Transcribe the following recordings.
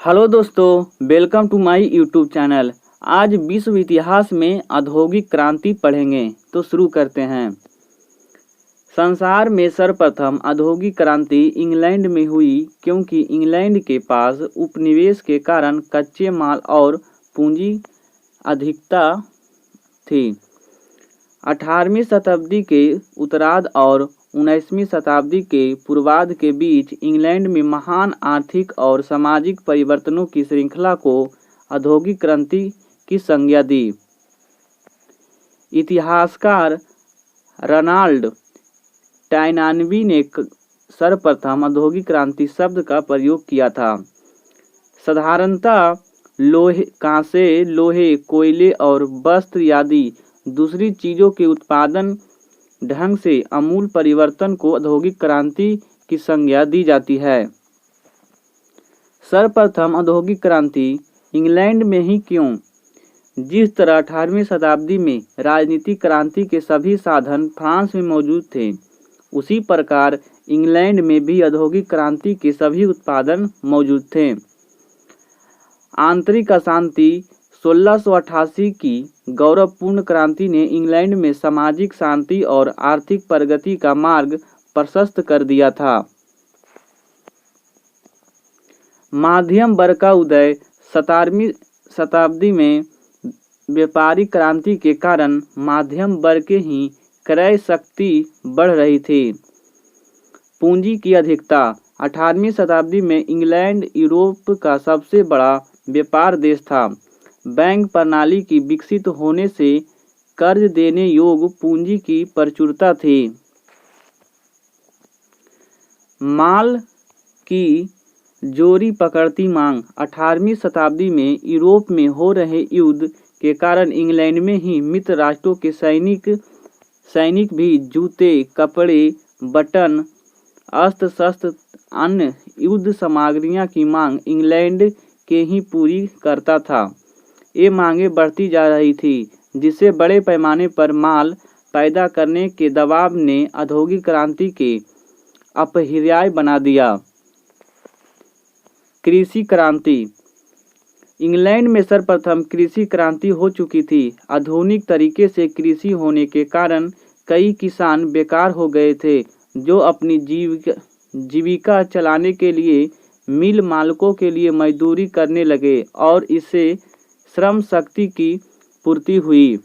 Hello दोस्तों, welcome to my YouTube channel. आज विश्व इतिहास में औद्योगिक क्रांति पढ़ेंगे, तो शुरू करते हैं। संसार में सर्वप्रथम औद्योगिक क्रांति इंग्लैंड में हुई, क्योंकि इंग्लैंड के पास उपनिवेश के कारण कच्चे माल और पूंजी अधिकता थी। 18वीं शताब्दी के उत्तरार्ध और 19वीं शताब्दी के पूर्वार्ध के बीच इंग्लैंड में महान आर्थिक और सामाजिक परिवर्तनों की श्रृंखला को औद्योगिक क्रांति की संज्ञा दी। इतिहासकार रोनाल्ड टायनानबी ने सर्वप्रथम औद्योगिक क्रांति शब्द का प्रयोग किया था। साधारणतः कांसे, लोहे, कोयले और वस्त्र आदि दूसरी चीज़ों के उत्पादन ढंग से आमूल परिवर्तन को औद्योगिक क्रांति की संज्ञा दी जाती है। सर्वप्रथम औद्योगिक क्रांति इंग्लैंड में ही क्यों? जिस तरह 18वीं शताब्दी में राजनीतिक क्रांति के सभी साधन फ्रांस में मौजूद थे, उसी प्रकार इंग्लैंड में भी औद्योगिक क्रांति के सभी उत्पादन मौजूद थे। आंतरिक अशांति 1688 की गौरवपूर्ण क्रांति ने इंग्लैंड में सामाजिक शांति और आर्थिक प्रगति का मार्ग प्रशस्त कर दिया था। मध्यम वर्ग का उदय 17वीं शताब्दी में व्यापारिक क्रांति के कारण मध्यम वर्ग के ही क्रय शक्ति बढ़ रही थी। पूंजी की अधिकता 18वीं शताब्दी में इंग्लैंड यूरोप का सबसे बड़ा व्यापार देश था। बैंक प्रणाली की विकसित होने से कर्ज देने योग्य पूंजी की प्रचुरता थी। माल की जोरी पकड़ती मांग 18वीं शताब्दी में यूरोप में हो रहे युद्ध के कारण इंग्लैंड में ही मित्र राष्ट्रों के सैनिक भी जूते, कपड़े, बटन, अस्त्र शस्त्र, अन्य युद्ध सामग्रियां की मांग इंग्लैंड के ही पूरी करता था। ये मांगे बढ़ती जा रही थी, जिससे बड़े पैमाने पर माल पैदा करने के दबाव ने औद्योगिक क्रांति के अपरिहार्य बना दिया। कृषि क्रांति इंग्लैंड में सर्वप्रथम कृषि क्रांति हो चुकी थी। आधुनिक तरीके से कृषि होने के कारण कई किसान बेकार हो गए थे, जो अपनी जीविका चलाने के लिए मिल मालिकों के लिए मजदूरी करने लगे और इससे श्रम शक्ति की पूर्ति हुई।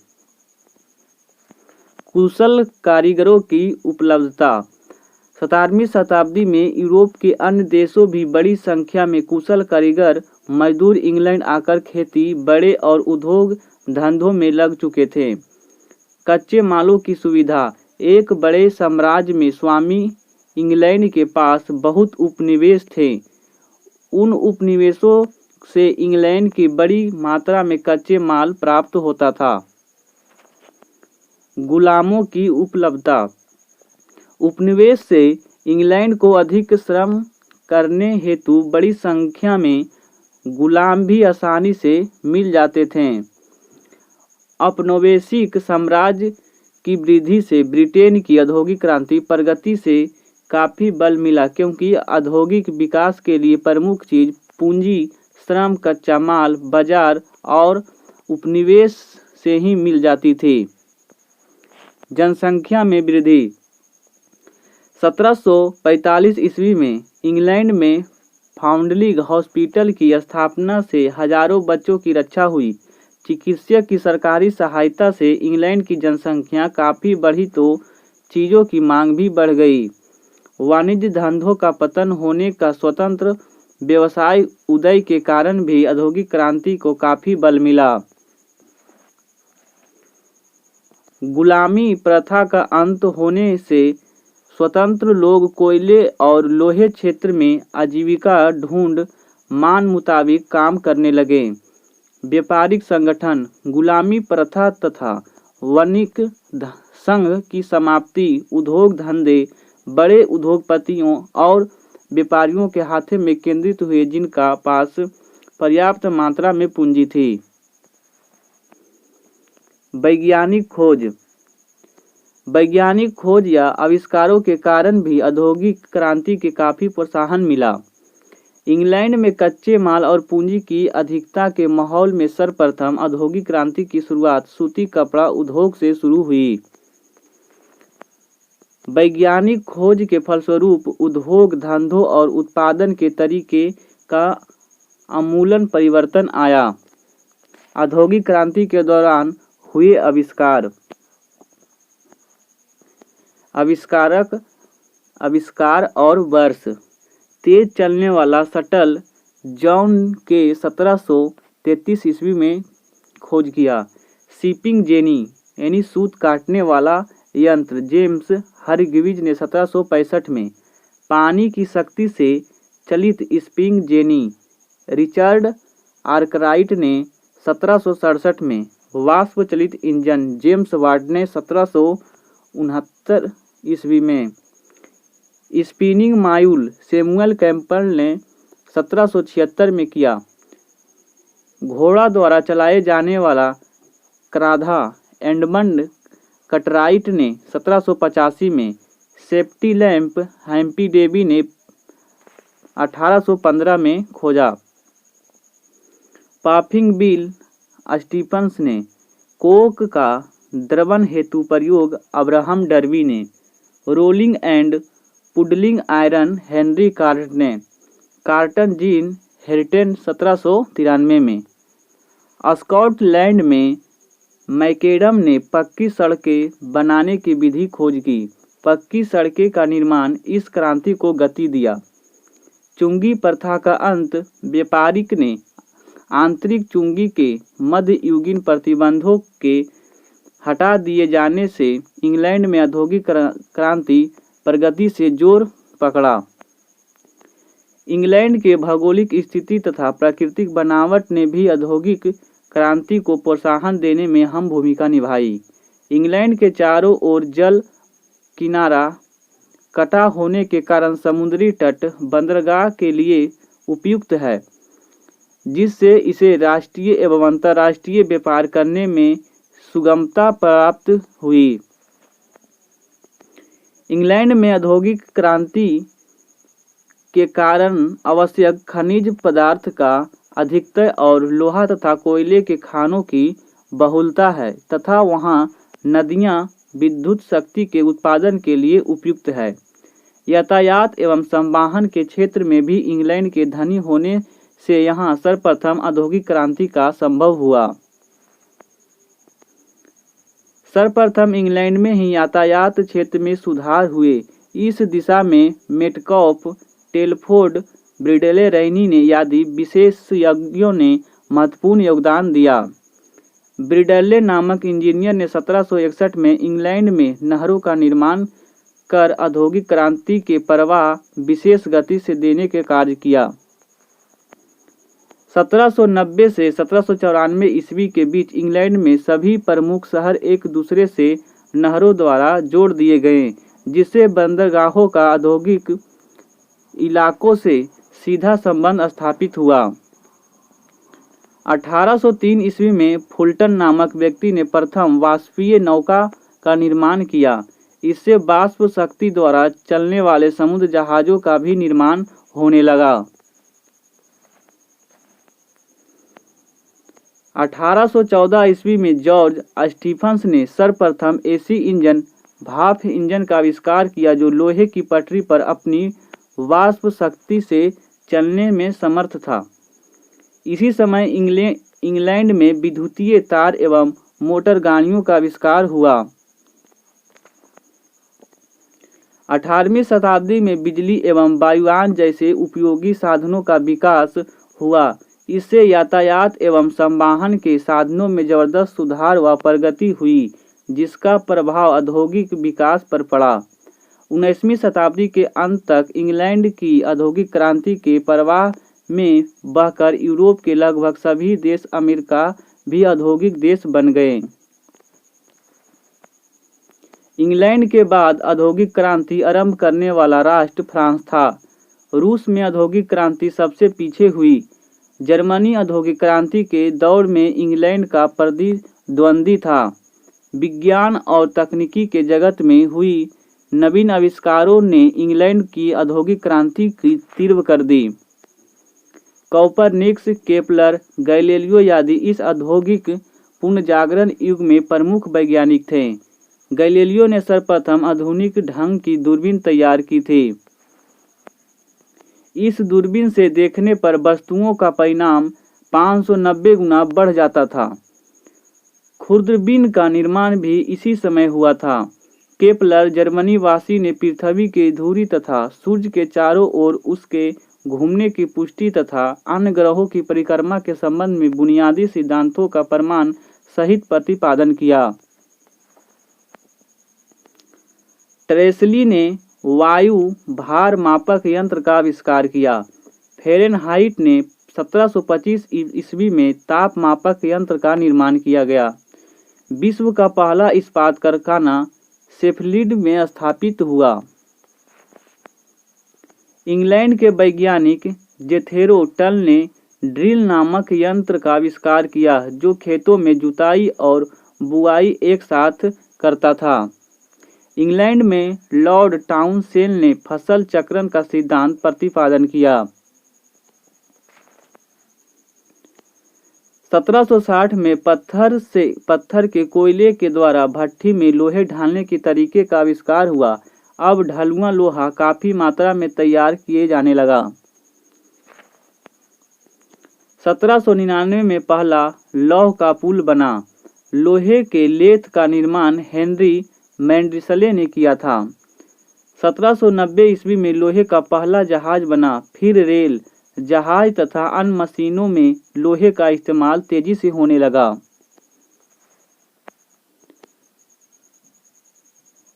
कुशल कारीगरों की उपलब्धता 17वीं शताब्दी में यूरोप के अन्य देशों भी बड़ी संख्या में कुशल कारीगर मजदूर इंग्लैंड आकर खेती, बड़े और उद्योग धंधों में लग चुके थे। कच्चे मालों की सुविधा एक बड़े साम्राज्य में स्वामी इंग्लैंड के पास बहुत उपनिवेश थे। उन उपनिवेशों से इंग्लैंड की बड़ी मात्रा में कच्चे माल प्राप्त होता था। गुलामों की उपलब्धता उपनिवेश से इंग्लैंड को अधिक श्रम करने हेतु बड़ी संख्या में गुलाम भी आसानी से मिल जाते थे। औपनिवेशिक साम्राज्य की वृद्धि से ब्रिटेन की औद्योगिक क्रांति प्रगति से काफ़ी बल मिला, क्योंकि औद्योगिक विकास के लिए प्रमुख चीज़ पूंजी, श्रम, कच्चा माल, बाजार और उपनिवेश से ही मिल जाती थी। जनसंख्या में वृद्धि 1745 ईस्वी में इंग्लैंड में फाउंडलिंग हॉस्पिटल की स्थापना से हजारों बच्चों की रक्षा हुई। चिकित्सक की सरकारी सहायता से इंग्लैंड की जनसंख्या काफ़ी बढ़ी तो चीज़ों की मांग भी बढ़ गई। वाणिज्य धंधों का पतन होने का स्वतंत्र व्यवसाय उदय के कारण भी औद्योगिक क्रांति को काफ़ी बल मिला। गुलामी प्रथा का अंत होने से स्वतंत्र लोग कोयले और लोहे क्षेत्र में आजीविका ढूंढ मान मुताबिक काम करने लगे। व्यापारिक संगठन, गुलामी प्रथा तथा वणिक संघ की समाप्ति उद्योग धंधे बड़े उद्योगपतियों और व्यापारियों के हाथों में केंद्रित हुए, जिनका पास पर्याप्त मात्रा में पूंजी थी। वैज्ञानिक खोज या आविष्कारों के कारण भी औद्योगिक क्रांति के काफ़ी प्रोत्साहन मिला। इंग्लैंड में कच्चे माल और पूंजी की अधिकता के माहौल में सर्वप्रथम औद्योगिक क्रांति की शुरुआत सूती कपड़ा उद्योग से शुरू हुई। वैज्ञानिक खोज के फलस्वरूप उद्योग धंधों और उत्पादन के तरीके का आमूलन परिवर्तन आया। औद्योगिक क्रांति के दौरान हुए आविष्कार और वर्ष। तेज चलने वाला शटल जॉन के 1733 ईस्वी में खोज किया। शिपिंग जेनी यानी सूत काटने वाला यंत्र जेम्स हरग्रीव्ज ने 1765 में। पानी की शक्ति से चलित स्पिंग जेनी रिचर्ड आर्कराइट ने 1767 में। वाष्प चलित इंजन जेम्स वाट ने 1769 ईस्वी में। स्पिनिंग मायूल सैमुअल कैंपबेल ने 1776 में किया। घोड़ा द्वारा चलाए जाने वाला क्राधा एडमंड कटराइट ने 1785 में। सेफ्टी लैंप हैम्पी डेवी ने 1815 में खोजा। पाफिंग बिल स्टीफंस ने। कोक का द्रवण हेतु प्रयोग अब्राहम डर्बी ने। Rolling and puddling iron Henry cart ने। कार्टन जीन हेरिटेन 1793 में। स्कॉटलैंड में मैकेडम ने पक्की सड़कें बनाने की विधि खोज की। पक्की सड़कें का निर्माण इस क्रांति को गति दिया। चुंगी प्रथा का अंत। व्यापारिक ने आंतरिक चुंगी के मध्ययुगीन प्रतिबंधों के हटा दिए जाने से इंग्लैंड में औद्योगिक क्रांति प्रगति से जोर पकड़ा। इंग्लैंड के भौगोलिक स्थिति तथा प्राकृतिक बनावट ने भी औद्योगिक क्रांति को प्रोत्साहन देने में अहम भूमिका निभाई। इंग्लैंड के चारों ओर जल किनारा कटा होने के कारण समुद्री तट बंदरगाह के लिए उपयुक्त है, जिससे इसे राष्ट्रीय एवं अंतर्राष्ट्रीय व्यापार करने में सुगमता प्राप्त हुई। इंग्लैंड में औद्योगिक क्रांति के कारण आवश्यक खनिज पदार्थ का अधिकता और लोहा तथा कोयले के खानों की बहुलता है तथा वहाँ नदियाँ विद्युत शक्ति के उत्पादन के लिए उपयुक्त है। यातायात एवं संवहन के क्षेत्र में भी इंग्लैंड के धनी होने से यहाँ सर्वप्रथम औद्योगिक क्रांति का संभव हुआ। सर्वप्रथम इंग्लैंड में ही यातायात क्षेत्र में सुधार हुए। इस दिशा में मेटकॉफ, टेलफोर्ड, ब्रिडले रैनी ने आदि विशेषज्ञों ने महत्वपूर्ण योगदान दिया। ब्रिडले नामक इंजीनियर ने 1761 में इंग्लैंड में नहरों का निर्माण कर औद्योगिक क्रांति के प्रवाह विशेष गति से देने के कार्य किया। 1790 से 1794 ईस्वी के बीच इंग्लैंड में सभी प्रमुख शहर एक दूसरे से नहरों द्वारा जोड़ दिए गए, जिससे बंदरगाहों का औद्योगिक इलाकों से सीधा संबंध स्थापित हुआ। 1803 ईस्वी में फुल्टन नामक व्यक्ति ने प्रथम वाष्पीय नौका का निर्माण किया। इससे वाष्प शक्ति द्वारा चलने वाले समुद्र जहाजों का भी निर्माण होने लगा। 1814 ईस्वी में जॉर्ज स्टीफंस ने सर्वप्रथम एसी इंजन भाप इंजन का आविष्कार किया, जो लोहे की पटरी पर अपनी वाष्प शक्ति से चलने में समर्थ था। इसी समय इंग्लैंड में विद्युतीय तार एवं मोटर गाड़ियों का आविष्कार हुआ। 18वीं शताब्दी में बिजली एवं वायुयान जैसे उपयोगी साधनों का विकास हुआ। इससे यातायात एवं संवहन के साधनों में जबरदस्त सुधार व प्रगति हुई, जिसका प्रभाव औद्योगिक विकास पर पड़ा। 19वीं शताब्दी के अंत तक इंग्लैंड की औद्योगिक क्रांति के प्रवाह में बहकर यूरोप के लगभग सभी देश, अमेरिका भी औद्योगिक देश बन गए। इंग्लैंड के बाद औद्योगिक क्रांति आरंभ करने वाला राष्ट्र फ्रांस था। रूस में औद्योगिक क्रांति सबसे पीछे हुई। जर्मनी औद्योगिक क्रांति के दौर में इंग्लैंड का प्रतिद्वंदी था। विज्ञान और तकनीकी के जगत में हुई नवीन आविष्कारों ने इंग्लैंड की औद्योगिक क्रांति की तीव्र कर दी। कोपरनिकस, केपलर, गैलीलियो आदि इस औद्योगिक पुनर्जागरण युग में प्रमुख वैज्ञानिक थे। गैलीलियो ने सर्वप्रथम आधुनिक ढंग की दूरबीन तैयार की थी। इस दूरबीन से देखने पर वस्तुओं का परिमाण 590 गुना बढ़ जाता था। खुर्दबीन का निर्माण भी इसी समय हुआ था। केपलर जर्मनी वासी ने पृथ्वी के धुरी तथा सूर्य के चारों ओर उसके घूमने की पुष्टि तथा अन्य ग्रहों की परिक्रमा के संबंध में बुनियादी सिद्धांतों का प्रमाण सहित प्रतिपादन किया। ट्रेसली ने वायु भार मापक यंत्र का आविष्कार किया। फ़ारेनहाइट ने 1725 ईस्वी में ताप मापक यंत्र का निर्माण किया गया। विश्व का पहला इस्पात कारखाना शेफील्ड में स्थापित हुआ। इंग्लैंड के वैज्ञानिक जेथरो टल ने ड्रिल नामक यंत्र का आविष्कार किया, जो खेतों में जुताई और बुआई एक साथ करता था। इंग्लैंड में लॉर्ड टाउनशेंड ने फसल चक्रण का सिद्धांत प्रतिपादन किया। 1760 में पत्थर के कोयले के द्वारा भट्ठी में लोहे ढालने के तरीके का आविष्कार हुआ। अब ढलुआ लोहा काफी मात्रा में तैयार किए जाने लगा। 1799 में पहला लौह का पुल बना। लोहे के लेथ का निर्माण हेनरी मैंड्रिसले ने किया था। 1790 ईस्वी में लोहे का पहला जहाज बना। फिर रेल, जहाज तथा अन्य मशीनों में लोहे का इस्तेमाल तेजी से होने लगा।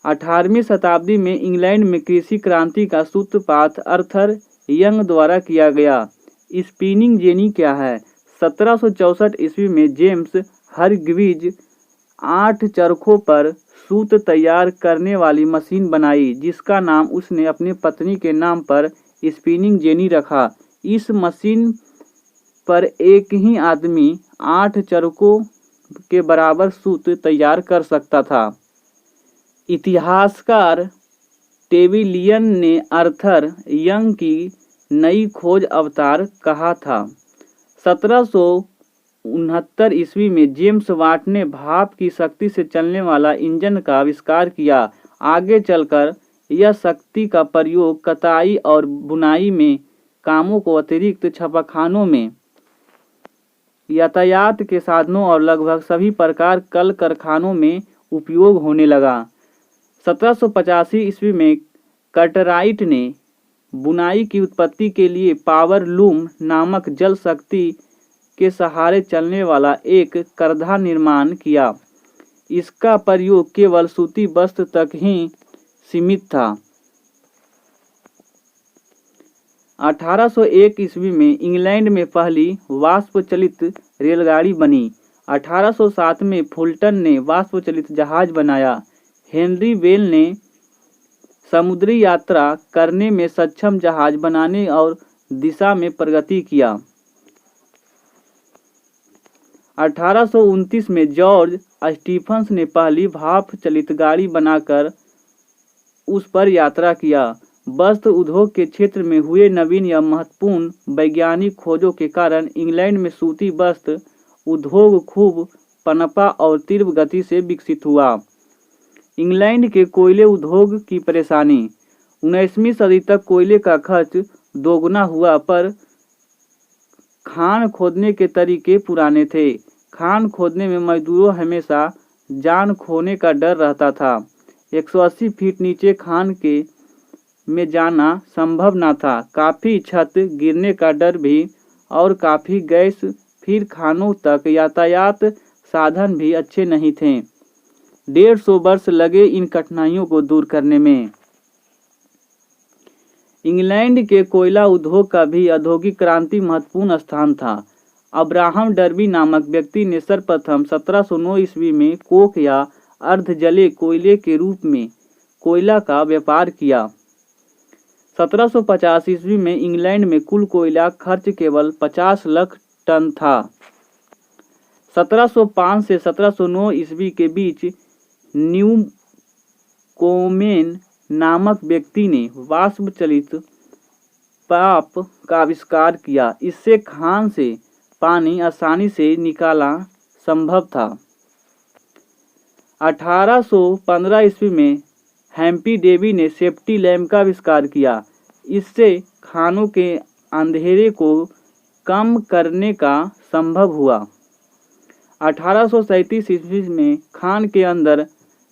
18वीं शताब्दी में इंग्लैंड में कृषि क्रांति का सूत्रपात आर्थर यंग द्वारा किया गया। स्पिनिंग जेनी क्या है? 1764 ईस्वी में जेम्स हरग्रीव्ज 8 चरखों पर सूत तैयार करने वाली मशीन बनाई, जिसका नाम उसने अपनी पत्नी के नाम पर स्पिनिंग जेनी रखा। इस मशीन पर एक ही आदमी 8 चरखों के बराबर सूत तैयार कर सकता था। इतिहासकार टेविलियन ने आर्थर यंग की नई खोज अवतार कहा था। 1769 ईस्वी में जेम्स वाट ने भाप की शक्ति से चलने वाला इंजन का आविष्कार किया। आगे चलकर यह शक्ति का प्रयोग कताई और बुनाई में कामों को अतिरिक्त छापाखानों में, यातायात के साधनों और लगभग सभी प्रकार कल कारखानों में उपयोग होने लगा। 1785 ईस्वी में कार्टराइट ने बुनाई की उत्पत्ति के लिए पावर लूम नामक जल शक्ति के सहारे चलने वाला एक करधा निर्माण किया। इसका प्रयोग केवल सूती वस्त्र तक ही सीमित था। 1801 ईस्वी में इंग्लैंड में पहली वाष्प चलित रेलगाड़ी बनी। 1807 में फुलटन ने वाष्प चलित जहाज बनाया। हेनरी बेल ने समुद्री यात्रा करने में सक्षम जहाज बनाने और दिशा में प्रगति किया। 1829 में जॉर्ज स्टीफंस ने पहली भाप चलित गाड़ी बनाकर उस पर यात्रा किया। वस्त्र उद्योग के क्षेत्र में हुए नवीन या महत्वपूर्ण वैज्ञानिक खोजों के कारण इंग्लैंड में सूती वस्त्र उद्योग खूब पनपा और तीव्र गति से विकसित हुआ। इंग्लैंड के कोयले उद्योग की परेशानी। 19वीं सदी तक कोयले का खर्च दोगुना हुआ, पर खान खोदने के तरीके पुराने थे। खान खोदने में मजदूरों हमेशा जान खोने का डर रहता था। 180 फीट नीचे खान के में जाना संभव न था। काफ़ी छत गिरने का डर भी और काफ़ी गैस। फिर खानों तक यातायात साधन भी अच्छे नहीं थे। 150 वर्ष लगे इन कठिनाइयों को दूर करने में। इंग्लैंड के कोयला उद्योग का भी औद्योगिक क्रांति महत्वपूर्ण स्थान था। अब्राहम डर्बी नामक व्यक्ति ने सर्वप्रथम 1709 ईस्वी में कोक या अर्धजले कोयले के रूप में कोयला का व्यापार किया। 1750 ईस्वी में इंग्लैंड में कुल कोयला खर्च केवल 50 लाख टन था। 1705 से 1709 ईस्वी के बीच न्यूकोमेन नामक व्यक्ति ने वाष्प चलित पाइप का आविष्कार किया। इससे खान से पानी आसानी से निकाला संभव था। 1815 ईस्वी में हेम्पी डेवी ने सेफ्टी लैम्प का आविष्कार किया। इससे खानों के अंधेरे को कम करने का संभव हुआ। 1837 ईस्वी में खान के अंदर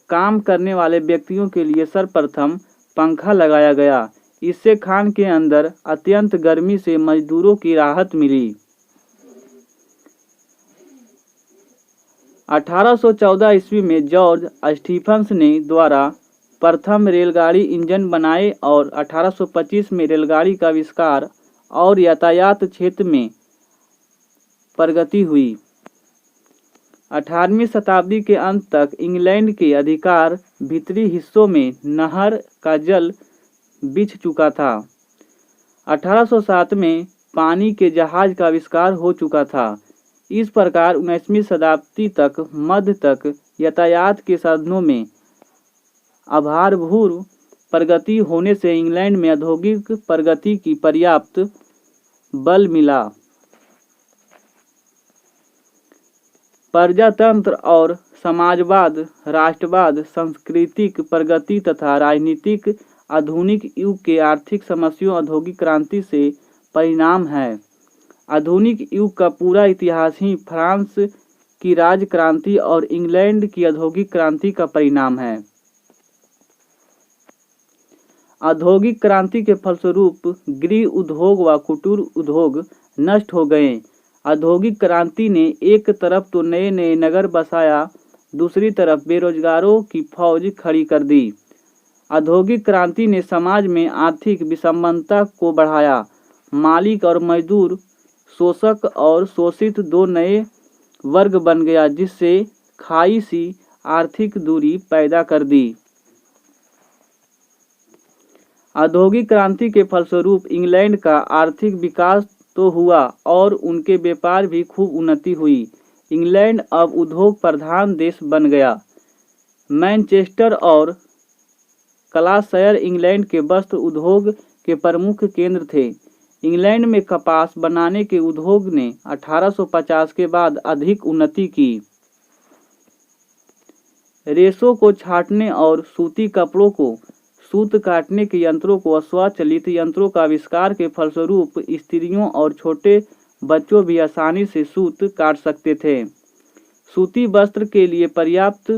काम करने वाले व्यक्तियों के लिए सर्वप्रथम पंखा लगाया गया। इससे खान के अंदर अत्यंत गर्मी से मजदूरों की राहत मिली। 1814 ईस्वी में जॉर्ज स्टीफंस ने द्वारा प्रथम रेलगाड़ी इंजन बनाए और 1825 में रेलगाड़ी का आविष्कार और यातायात क्षेत्र में प्रगति हुई। 18वीं शताब्दी के अंत तक इंग्लैंड के अधिकार भीतरी हिस्सों में नहर का जल बिछ चुका था। 1807 में पानी के जहाज का आविष्कार हो चुका था। इस प्रकार 19वीं शताब्दी तक मध्य तक यातायात के साधनों में आधारभूत प्रगति होने से इंग्लैंड में औद्योगिक प्रगति की पर्याप्त बल मिला। प्रजातंत्र और समाजवाद, राष्ट्रवाद, सांस्कृतिक प्रगति तथा राजनीतिक आधुनिक युग के आर्थिक समस्याओं औद्योगिक क्रांति से परिणाम है। आधुनिक युग का पूरा इतिहास ही फ्रांस की राज क्रांति और इंग्लैंड की औद्योगिक क्रांति का परिणाम है। औद्योगिक क्रांति के फलस्वरूप गृह उद्योग व कुटीर उद्योग नष्ट हो गए। औद्योगिक क्रांति ने एक तरफ तो नए नए नगर बसाया, दूसरी तरफ बेरोजगारों की फौज खड़ी कर दी। औद्योगिक क्रांति ने समाज में आर्थिक विषमता को बढ़ाया। मालिक और मजदूर, शोषक और शोषित दो नए वर्ग बन गया, जिससे खाई सी आर्थिक दूरी पैदा कर दी। औद्योगिक क्रांति के फलस्वरूप इंग्लैंड का आर्थिक विकास तो हुआ और उनके व्यापार भी खूब उन्नति हुई। इंग्लैंड अब उद्योग प्रधान देश बन गया। मैनचेस्टर और क्लाशशायर इंग्लैंड के वस्त्र उद्योग के प्रमुख केंद्र थे। इंग्लैंड में कपास बनाने के उद्योग ने 1850 के बाद अधिक उन्नति की। रेशों को छांटने और सूती कपड़ों को सूत काटने के यंत्रों को स्वचालित यंत्रों का आविष्कार के फलस्वरूप स्त्रियों और छोटे बच्चों भी आसानी से सूत काट सकते थे। सूती वस्त्र के लिए पर्याप्त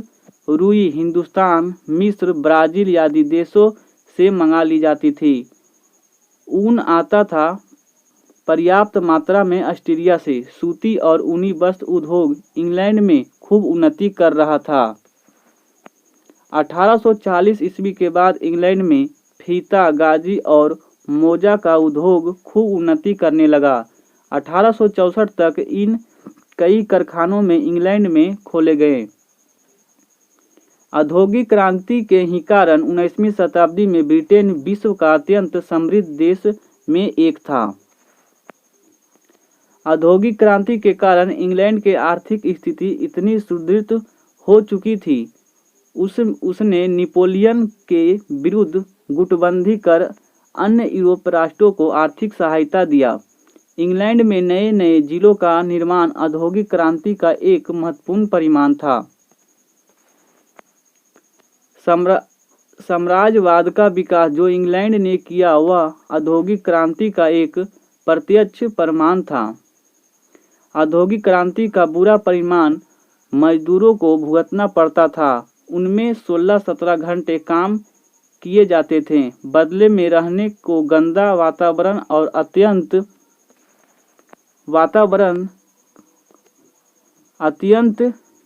रुई हिंदुस्तान, मिस्र, ब्राजील आदि देशों से मंगा ली जाती थी। ऊन आता था पर्याप्त मात्रा में ऑस्ट्रेलिया से। सूती और ऊनी वस्त्र उद्योग इंग्लैंड में खूब उन्नति कर रहा था। 1840 ईस्वी के बाद इंग्लैंड में फीता, गाजी और मोजा का उद्योग खूब उन्नति करने लगा। 1864 तक इन कई कारखानों में इंग्लैंड में खोले गए। औद्योगिक क्रांति के ही कारण 19वीं शताब्दी में ब्रिटेन विश्व का अत्यंत समृद्ध देश में एक था। औद्योगिक क्रांति के कारण इंग्लैंड के आर्थिक स्थिति इतनी सुदृढ़ हो चुकी थी, उसने नेपोलियन के विरुद्ध गुटबंदी कर अन्य यूरोपीय राष्ट्रों को आर्थिक सहायता दिया। इंग्लैंड में नए नए जिलों का निर्माण औद्योगिक क्रांति का एक महत्वपूर्ण परिणाम था। साम्राज्यवाद का विकास जो इंग्लैंड ने किया वह औद्योगिक क्रांति का एक प्रत्यक्ष प्रमाण था। औद्योगिक क्रांति का बुरा परिणाम मजदूरों को भुगतना पड़ता था। उनमें 16-17 घंटे काम किए जाते थे, बदले में रहने को गंदा वातावरण और अत्यंत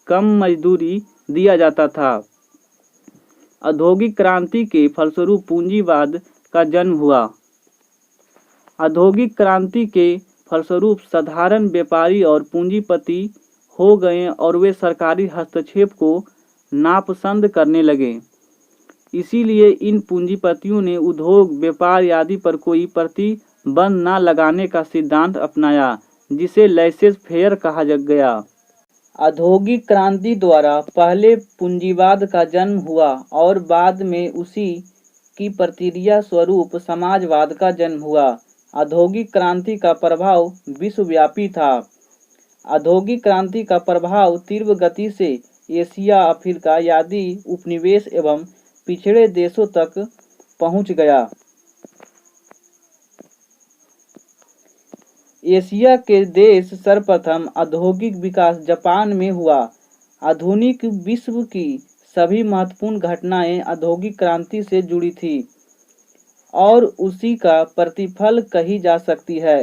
कम मजदूरी दिया जाता था। औद्योगिक क्रांति के फलस्वरूप पूंजीवाद का जन्म हुआ। औद्योगिक क्रांति के फलस्वरूप साधारण व्यापारी और पूंजीपति हो गए और वे सरकारी हस्तक्षेप को नापसंद करने लगे। इसीलिए इन पूंजीपतियों ने उद्योग, व्यापार आदि पर कोई प्रतिबंध न लगाने का सिद्धांत अपनाया, जिसे लेसेस फेयर कहा गया। औद्योगिक क्रांति द्वारा पहले पूंजीवाद का जन्म हुआ और बाद में उसी की प्रतिक्रिया स्वरूप समाजवाद का जन्म हुआ। औद्योगिक क्रांति का प्रभाव विश्वव्यापी था। औद्योगिक क्रांति का प्रभाव तीव्र गति से एशिया, अफ्रीका आदि उपनिवेश एवं पिछड़े देशों तक पहुंच गया। एशिया के देश सर्वप्रथम औद्योगिक विकास जापान में हुआ। आधुनिक विश्व की सभी महत्वपूर्ण घटनाएं औद्योगिक क्रांति से जुड़ी थी और उसी का प्रतिफल कही जा सकती है।